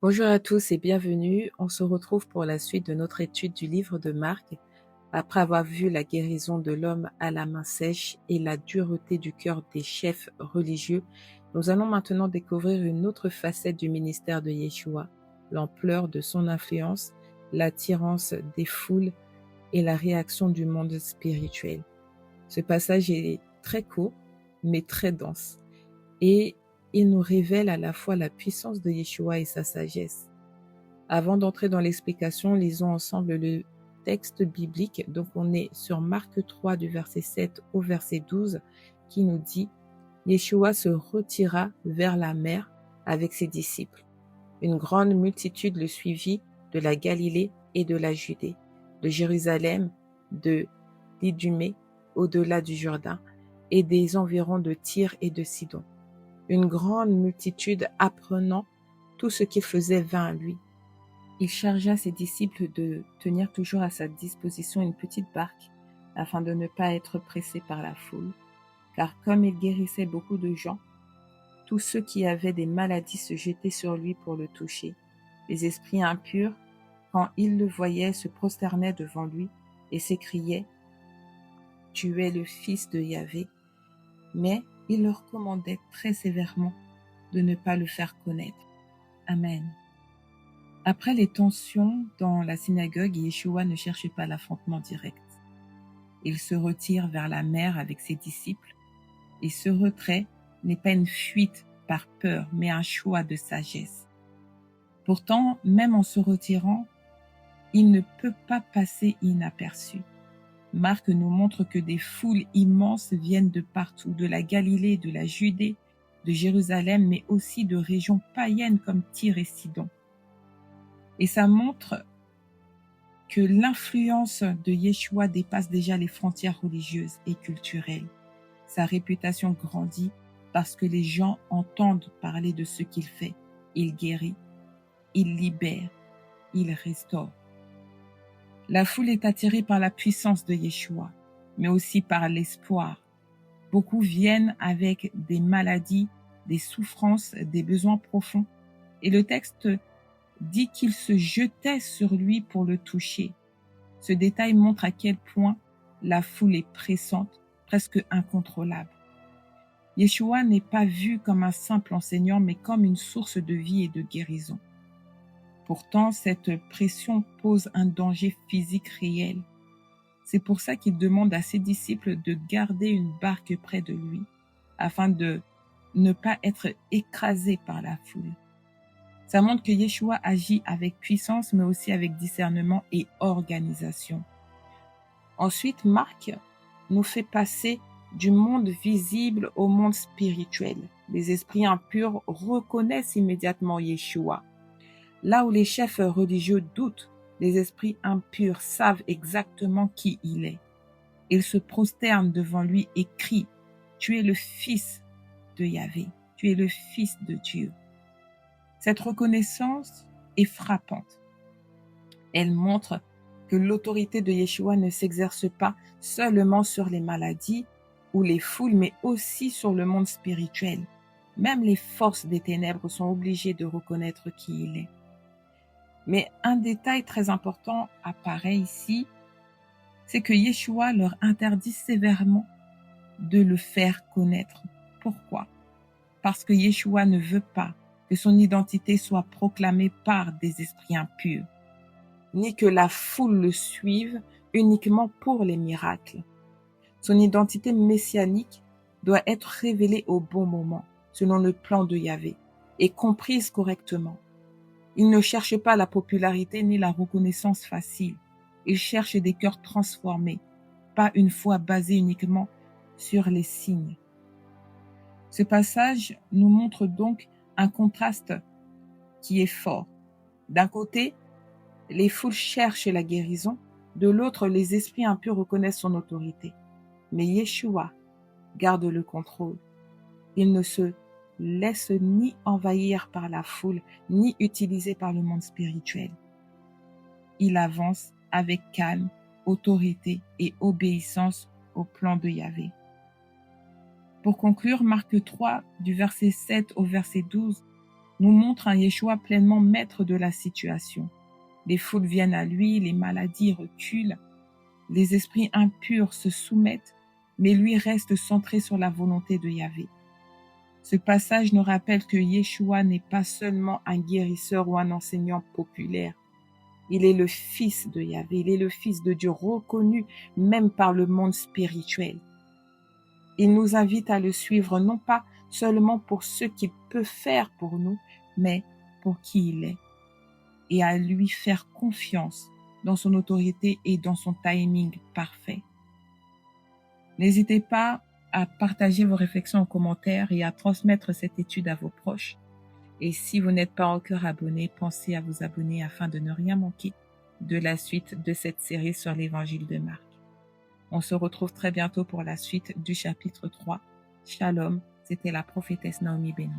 Bonjour à tous et bienvenue. On se retrouve pour la suite de notre étude du livre de Marc. Après avoir vu la guérison de l'homme à la main sèche et la dureté du cœur des chefs religieux, nous allons maintenant découvrir une autre facette du ministère de Yeshua, l'ampleur de son influence, l'attirance des foules et la réaction du monde spirituel. Ce passage est très court, mais très dense. Et il nous révèle à la fois la puissance de Yeshua et sa sagesse. Avant d'entrer dans l'explication, lisons ensemble le texte biblique. Donc on est sur Marc 3 du verset 7 au verset 12 qui nous dit « Yeshua se retira vers la mer avec ses disciples. Une grande multitude le suivit de la Galilée et de la Judée, de Jérusalem, de l'Idumée, au-delà du Jourdain, et des environs de Tyr et de Sidon. Une grande multitude apprenant tout ce qu'il faisait vint à lui. Il chargea ses disciples de tenir toujours à sa disposition une petite barque, afin de ne pas être pressés par la foule, car comme il guérissait beaucoup de gens, tous ceux qui avaient des maladies se jetaient sur lui pour le toucher. Les esprits impurs, quand ils le voyaient, se prosternaient devant lui et s'écriaient « Tu es le Fils de Yahvé ». Mais il leur commandait très sévèrement de ne pas le faire connaître. Amen. Après les tensions dans la synagogue, Yeshua ne cherche pas l'affrontement direct. Il se retire vers la mer avec ses disciples, et ce retrait n'est pas une fuite par peur, mais un choix de sagesse. Pourtant, même en se retirant, il ne peut pas passer inaperçu. Marc nous montre que des foules immenses viennent de partout, de la Galilée, de la Judée, de Jérusalem, mais aussi de régions païennes comme Tyr et Sidon. Et ça montre que l'influence de Yeshua dépasse déjà les frontières religieuses et culturelles. Sa réputation grandit parce que les gens entendent parler de ce qu'il fait. Il guérit, il libère, il restaure. La foule est attirée par la puissance de Yeshua, mais aussi par l'espoir. Beaucoup viennent avec des maladies, des souffrances, des besoins profonds. Et le texte dit qu'ils se jetaient sur lui pour le toucher. Ce détail montre à quel point la foule est pressante, presque incontrôlable. Yeshua n'est pas vu comme un simple enseignant, mais comme une source de vie et de guérison. Pourtant, cette pression pose un danger physique réel. C'est pour ça qu'il demande à ses disciples de garder une barque près de lui, afin de ne pas être écrasés par la foule. Ça montre que Yeshua agit avec puissance, mais aussi avec discernement et organisation. Ensuite, Marc nous fait passer du monde visible au monde spirituel. Les esprits impurs reconnaissent immédiatement Yeshua. Là où les chefs religieux doutent, les esprits impurs savent exactement qui il est. Ils se prosternent devant lui et crient « Tu es le Fils de Yahvé, tu es le Fils de Dieu ». Cette reconnaissance est frappante. Elle montre que l'autorité de Yeshua ne s'exerce pas seulement sur les maladies ou les foules, mais aussi sur le monde spirituel. Même les forces des ténèbres sont obligées de reconnaître qui il est. Mais un détail très important apparaît ici, c'est que Yeshua leur interdit sévèrement de le faire connaître. Pourquoi? Parce que Yeshua ne veut pas que son identité soit proclamée par des esprits impurs, ni que la foule le suive uniquement pour les miracles. Son identité messianique doit être révélée au bon moment, selon le plan de Yahvé, et comprise correctement. Il ne cherche pas la popularité ni la reconnaissance facile. Il cherche des cœurs transformés, pas une foi basée uniquement sur les signes. Ce passage nous montre donc un contraste qui est fort. D'un côté, les foules cherchent la guérison, de l'autre, les esprits impurs reconnaissent son autorité. Mais Yeshua garde le contrôle. Il ne se laisse ni envahir par la foule, ni utilisé par le monde spirituel. Il avance avec calme, autorité et obéissance au plan de Yahvé. Pour conclure, Marc 3, du verset 7 au verset 12, nous montre un Yeshua pleinement maître de la situation. Les foules viennent à lui, les maladies reculent, les esprits impurs se soumettent, mais lui reste centré sur la volonté de Yahvé. Ce passage nous rappelle que Yeshua n'est pas seulement un guérisseur ou un enseignant populaire. Il est le fils de Yahvé, il est le fils de Dieu reconnu même par le monde spirituel. Il nous invite à le suivre non pas seulement pour ce qu'il peut faire pour nous, mais pour qui il est, et à lui faire confiance dans son autorité et dans son timing parfait. N'hésitez pas à partager vos réflexions en commentaire et à transmettre cette étude à vos proches. Et si vous n'êtes pas encore abonné, pensez à vous abonner afin de ne rien manquer de la suite de cette série sur l'évangile de Marc. On se retrouve très bientôt pour la suite du chapitre 3. Shalom, c'était la prophétesse Naomi Beno.